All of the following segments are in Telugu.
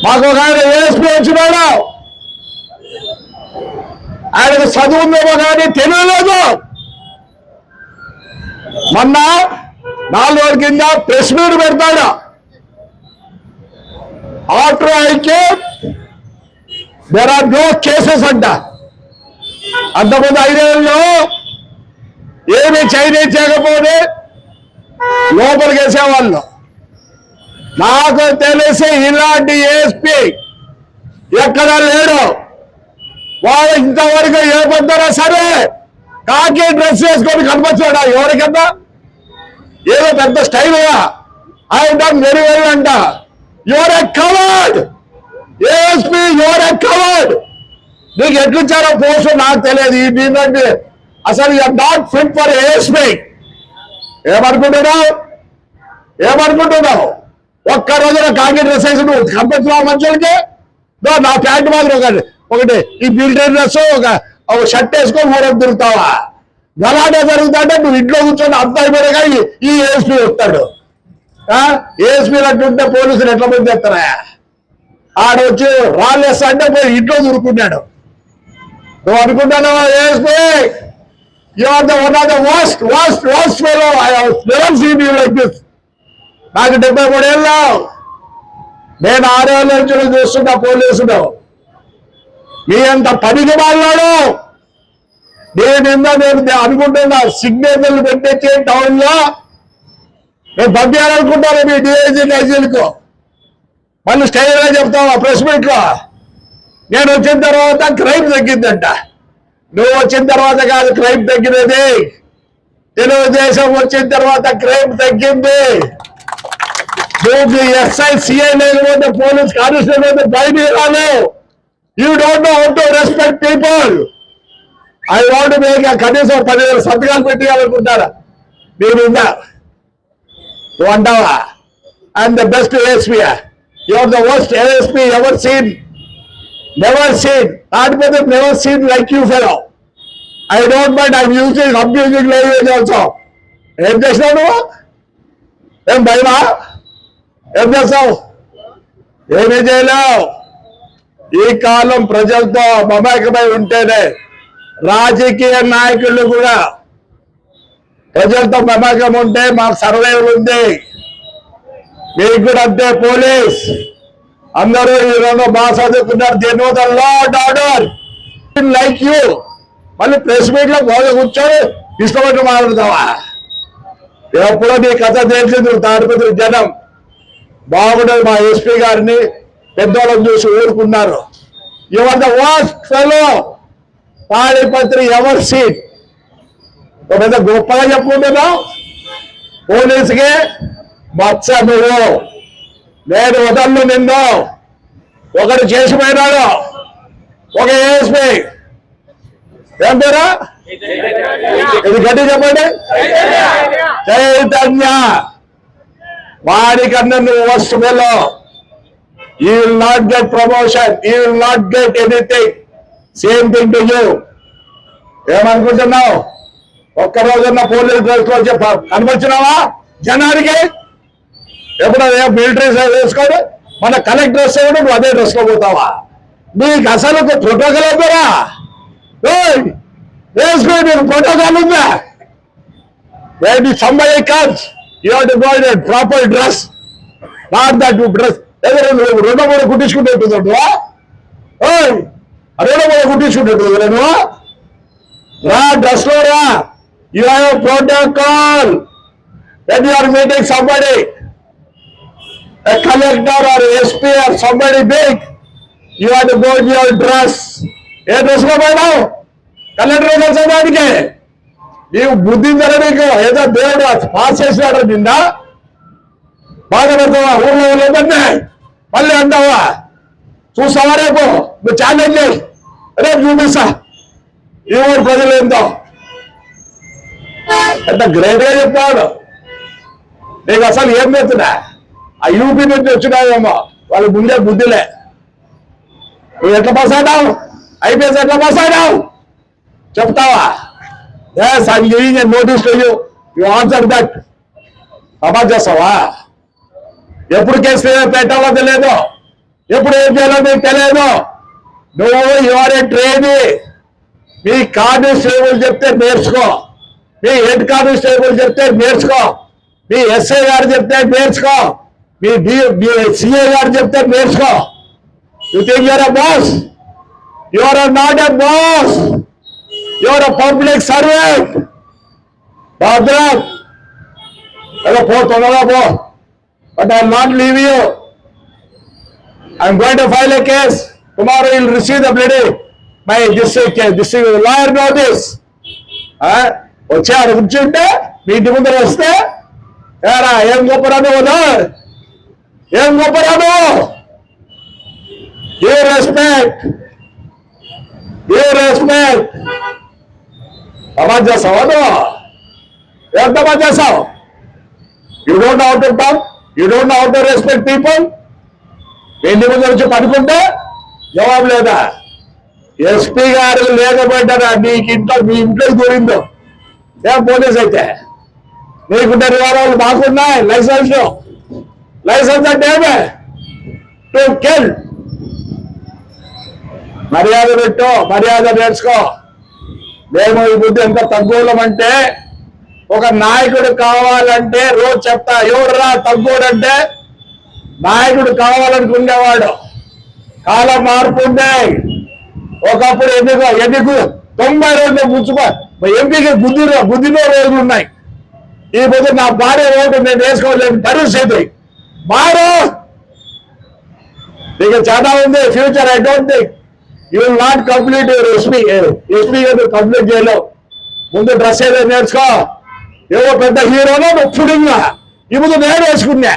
మాకు ఒక ఆయన ఏఎస్పీ వచ్చినాడు, ఆయనకు చదువు ఉందేమో కానీ తెలియలేదు. మొన్న 4 రోజుల కింద ప్రెస్ మీట్ పెడతాడు. After I came there are no cases అంట. అంతకుముందు 5 ఏళ్ళలో ఏమి చేయకపోతే లోపలికి వేసేవాళ్ళు. నాకు తెలిసి ఇలాంటి ఏఎస్పీ ఎక్కడా లేడు. వాడు ఇంతవరకు ఏ పొద్దునా సరే కాకి డ్రెస్ వేసుకొని కనిపించాడా ఎవరికన్నా? ఏదో పెద్ద స్టైల్గా ఆయన వెరీ వెరీ అంట. You're a coward ASP, you're a coward. నీకు ఎట్లిచ్చారో పోస్ట్ నాకు తెలియదు. ఈ మీదంటే అసలు you're not fit for ASP. ఏమనుకుంటున్నావు? ఒక్క రోజున కాకి డ్రెస్ వేసి నువ్వు కనిపించినావు మనుషులకి. నా ప్యాంట్ మాత్రం ఒకటి ఈ మిలిటరీ డ్రెస్ ఒక షర్ట్ వేసుకొని ఊరేపు తిరుగుతావా? గలాటే జరుగుతుంటే నువ్వు ఇంట్లో కూర్చొని అంత అయిపోయినా ఈ ఏఎస్పీ వస్తాడు. ఏఎస్పీ అట్టుంటే పోలీసులు ఎట్లా మంది చేస్తారా? ఆడొచ్చి రాళ్ళేస్తా అంటే పోయి ఇంట్లో దూరుకున్నాడు. నువ్వు అనుకుంటున్నావా ASP? You are the one of the worst fellow I have never seen you like this. నాకు 73 ఏళ్ళు. నేను 6 ఏళ్ళ నుంచి చూస్తున్నా పోలీసులు. మీ అంత పనికి వాళ్ళాడు. నేను అనుకుంటున్నా సిగ్నేచర్లు పెట్టే టౌన్ లో నేను పంపించాలనుకుంటాను మీ డిఐజీ ఐజీలకు. మళ్ళీ స్టైల్ గా చెప్తావా ప్రెస్ మీట్ లో? నేను వచ్చిన తర్వాత క్రైమ్ తగ్గిందంట. నువ్వు వచ్చిన తర్వాత కాదు క్రైమ్ తగ్గినది. తెలుగుదేశం వచ్చిన తర్వాత క్రైమ్ తగ్గింది. నువ్వు ఎస్ఐ సిఐ లేకపోతే పోలీస్ కానిస్టేబుల్ అయితే బయట రాను. You don't know how to respect people. I want make కనీసం 10,000 సంతకాలు పెట్టాలనుకుంటారా మీరు? నువ్వు అంటావా I'm the best ASP? Your the worst ASP ever seen. Never seen. కాకపోతే never seen like you fellow. I don't mind I'm using abusing language also. ఏం చేసినావు నువ్వు? ఏం భయమా? ఏం చేస్తావు? ఏమీ చేయలేవు. ఈ కాలం ప్రజలతో మమేకమై ఉంటేనే రాజకీయ నాయకులు కూడా ప్రజలతో మమేకం ఉంటే మాకు సర్వైవల్ ఉంది. మీకు కూడా అంతే. పోలీస్ అందరూ ఈరోజు బాగా చదువుకున్నారు. దేని the law and order like you. మళ్ళీ ప్రెస్ మీట్ లో బాగా కూర్చొని ఇష్టపడి మాట్లాడతావా? ఎప్పుడో నీ కథ తెలిసింది. తాడిపత్రి జనం బాగుండదు. మా ఎస్పీ గారిని పెద్దవాళ్ళని చూసి ఊరుకున్నారు. Your the worst fellow Tadipatri ever seen. పెద్ద గొప్పగా చెప్పుకుంటున్నావు. పోలీసుకే మచ్చ నువ్వు. నేను వదలను నిన్ను. ఒకడు చేసిపోయినాడు. ఒక ఏఎస్పీ ఏం పేరా? ఇది గట్టి చెప్పండి. చైతన్య. వాడికన్నా నువ్వు worst fellow. You will not get promotion. You will not get anything. Same thing to you. ఏమనుకుంటున్నావు? ఒక్క రోజున్న పోలీస్ డ్రెస్ లో కనిపించినావా జనానికి? ఎప్పుడు మిలిటరీ వేసుకోడు. మన కలెక్టర్ డ్రెస్ కూడా నువ్వు అదే డ్రెస్ లో పోతావా? నీకు అసలు ప్రోటోకాల్ అవుతారా? వేసుకో. నీకు ప్రోటోకాల్ ఉందా? When somebody comes, you have to go in a proper dress. Not that you dress. 2-3 కుట్టించుకుంటే నువ్వా? 2-3 కుట్టించుకుంటే నువ్వు రా. డ్రెస్ లో రా. You have protocol. when you are meeting somebody, a collector or SP or somebody big, you have to go in your dress. A dress లో పోయినావు? కలెక్టర్ కలిసేదానికి నీవు బుద్ధి నీకు ఏదో దేవుడు పాస్ చేసినాడు. నిన్న బాగా పెడతావా? ఊళ్ళో లేదన్నా మళ్ళీ అంటావా? చూస్తావా? రేపు నువ్వు ఛాలెంజ్ చేయి. రేపు చూపిస్తా ఈ ఊరు ప్రజలు ఏందో. ఎంత గ్రేట్ గా చెప్తాడు. నీకు అసలు ఏం చెప్తున్నా? ఆ యూపీ నుంచి వచ్చినావేమో, వాళ్ళకి ముందే బుద్ధిలే. నువ్వు ఎట్లా పాస్ అయినావు? ఐపీఎస్ ఎట్లా పాస్ అయినావు చెప్తావా? Yes, I'm giving a notice to you. You answer that. అమలు చేస్తావా? ఎప్పుడు కేసు పెట్టాలో తెలియదు, ఎప్పుడు ఏం చేయాలో మీకు తెలియదు. నువ్వు ఎవరే ట్రైనీ, మీ కానిస్టేబుల్ చెప్తే నేర్చుకో, మీ హెడ్ కానిస్టేబుల్ చెప్తే నేర్చుకో, మీ ఎస్ఐ గారు చెప్తే నేర్చుకో, మీ సిఐ గారు చెప్తే నేర్చుకో. You think you're a boss? You are not a boss, you are a public servant. భద్రం అదే పో, తొందరగా పో. But I will not leave you. I am going to file a case. Tomorrow you will receive the bloody my this lawyer notice. వచ్చి ఆడ కూర్చుంటే మీ ఇంటి ముందర వస్తే ఏరా ఏం గొప్పరాను, ఏం గొప్పరాను. You respect, you respect. సమాజ్ చేస్తావా నువ్వు? ఏం సమాజ్ చేస్తావు? You don't how to talk, you don't how to respect people. ఇంటి ముందు వచ్చి పడుకుంటే జవాబు లేదా? ఎస్పీ గారు లేకపోయింటారా నీకు ఇంట్లో, మీ ఇంట్లోకి దూరిందో ఏం పోలీస్ అయితే? నీకుంటే నివారాలు మాకున్నాయి. లైసెన్స్ అంటే ఏమే? To kill. మర్యాద పెట్టు, మర్యాద నేర్చుకో. మేము ఈ బుద్ధి ఎంత తగ్గులమంటే, ఒక నాయకుడు కావాలంటే రోజు చెప్తా, ఎవడురా తగ్గుడంటే నాయకుడు కావాలనుకునేవాడు. కాలం మార్పు ఉంది. ఒకప్పుడు ఎన్నికు 90 రోజులు ముచ్చుకో ఎంపీకి బుద్ధిలో రోజులు ఉన్నాయి. ఈ బుద్ధి నా భార్య ఓటు నేను వేసుకోలేని పరిస్థితి. మారు నీకు చాలా ఉంది future. I don't think you will not complete your SP complete చేయలేవు. ముందు డ్రెస్ ఏదో నేర్చుకో. ఏవో పెద్ద హీరోలో నువ్వు ఫుడింగా ఈ ముందు నేను వేసుకున్నా.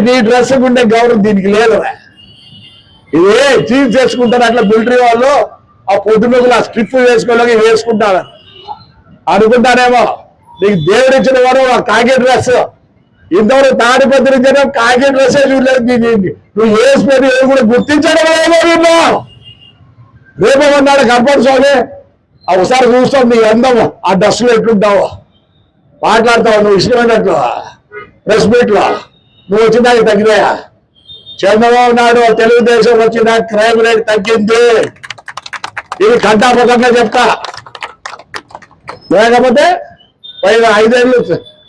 నీ డ్రెస్ ఉండే గౌరవం దీనికి లేదు. ఇది చీజ్ చేసుకుంటారు అట్లా మిలిటరీ వాళ్ళు. ఆ పొద్దున్నగులు ఆ స్ట్రిప్ వేసుకోలేక వేసుకుంటారు అనుకుంటారేమో. నీకు దేవుడు ఇచ్చిన వాడు ఆ కాకి డ్రెస్. ఇంతవరకు తాడిపత్రి జనం కాకి డ్రెస్ చూడలేదు. నువ్వు వేసుకొని ఏది కూడా గుర్తించడం ఏమో. రేపు ఉన్నాడు గర్భం స్వామి ఒకసారి చూస్తావు నీ అందం ఆ డ్రెస్సులో ఎట్లుంటావు, మాట్లాడతావు నువ్వు ఇష్టమైనట్లు ప్రెస్ మీట్ లో. నువ్వు వచ్చిందాక తగ్గినాయా? చంద్రబాబు నాయుడు తెలుగుదేశం వచ్చిన క్రైమ్ రేట్ తగ్గింది. ఇది కంటాపకంగా చెప్తా. లేకపోతే పైన 5 ఏళ్ళు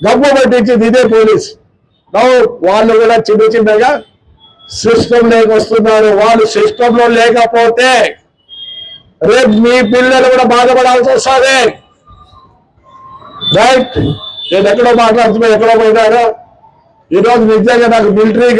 గబ్బు పట్టించింది ఇదే పోలీస్. వాళ్ళు కూడా చిన్నగా సిస్టమ్ లేక వస్తున్నారు. వాళ్ళు సిస్టమ్ లో లేకపోతే రేపు మీ పిల్లలు కూడా బాధపడాల్సి వస్తుంది. రైట్? నేను ఎక్కడో మాట్లాడుతున్నా, ఎక్కడో పోయినారు. ఈరోజు నిజంగా నాకు మిలిటరీ